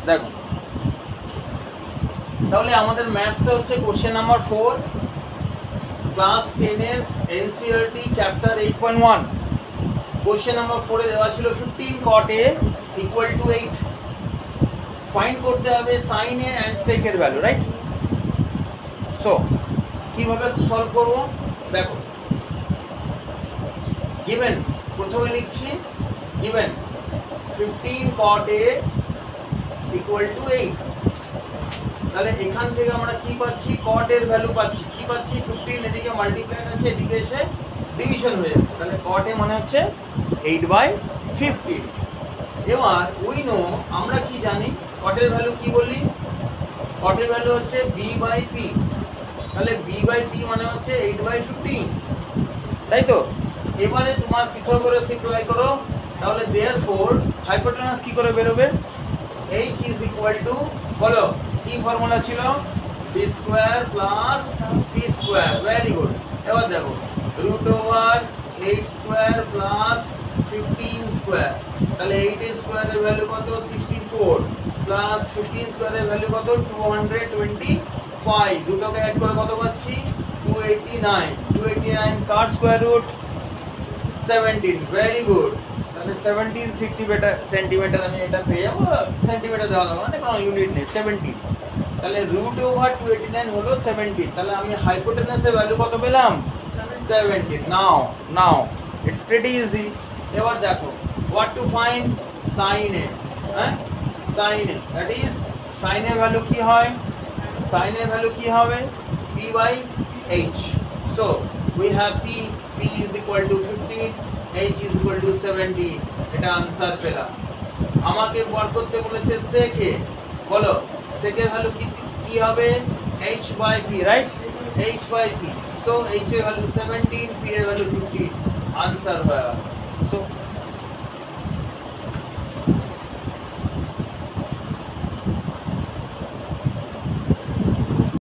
দেখো তাহলে আমাদের ম্যাথসটা হচ্ছে কোশ্চেন নাম্বার 4 ক্লাস 10 এর এনসিইআরটি চ্যাপ্টার 8.1 কোশ্চেন নাম্বার 4 এ দেওয়া ছিল 15 cot a equal to 8 find করতে হবে sin a and sec এর ভ্যালু, রাইট? সো কিভাবে সলভ করব দেখো, given প্রথমে লিখছি given 15 cot a equal to 8, তাহলে এখান থেকে আমরা কি পাচ্ছি, cot এর ভ্যালু পাচ্ছি, কি পাচ্ছি 15, এদিকে মাল্টিপ্লাই আছে, এদিকে এসে ডিভিশন হয়ে যাচ্ছে, তাহলে cot a মানে হচ্ছে 8/15। এবার উই নো, আমরা কি জানি cot এর ভ্যালু কি বললি, cot এর ভ্যালু হচ্ছে b/p, তাহলে b/p মানে হচ্ছে 8/15, তাই তো? এবারে তোমার পৃথক করে সিম্পলিফাই করো, তাহলে देयरफॉर হাইপোটেনাস কি করে বের হবে, h is equal to, বলো কি ফর্মুলা ছিল, b square plus p square, very good. এবার দেখো √8 স্কয়ার প্লাস 15 স্কয়ার, তাহলে 8 এর স্কয়ারের ভ্যালু কত 64 প্লাস 15 স্কয়ারের ভ্যালু কত 225, দুটোকে অ্যাড করে কত পাচ্ছি 289 কার স্কয়ার রুট 17, ভেরি গুড। তাহলে 17 সেন্টিমিটার আমি এটা পেয়ে যাবো, সেন্টিমিটার দেওয়া যাবে না, কোনো ইউনিট নেই, 17, তাহলে √289 হলো 17, তাহলে আমি হাইপোটেনাসের ভ্যালু কত পেলাম 17। Now it's pretty easy. এবার দেখো what to find sin a, হ্যাঁ sin a, that is sin a value কি হয়, sin a ভ্যালু কি হবে p/h, so we have p is equal to 15, h is equal to 17, এটা answer পেলাম। আমাকে বার করতে বলেছে sec a, বলো sec এর ভ্যালু কি হবে h/p, right, h/p, so h এর ভ্যালু 17, p এর ভ্যালু 15, आंसर হয়ে গেল। সো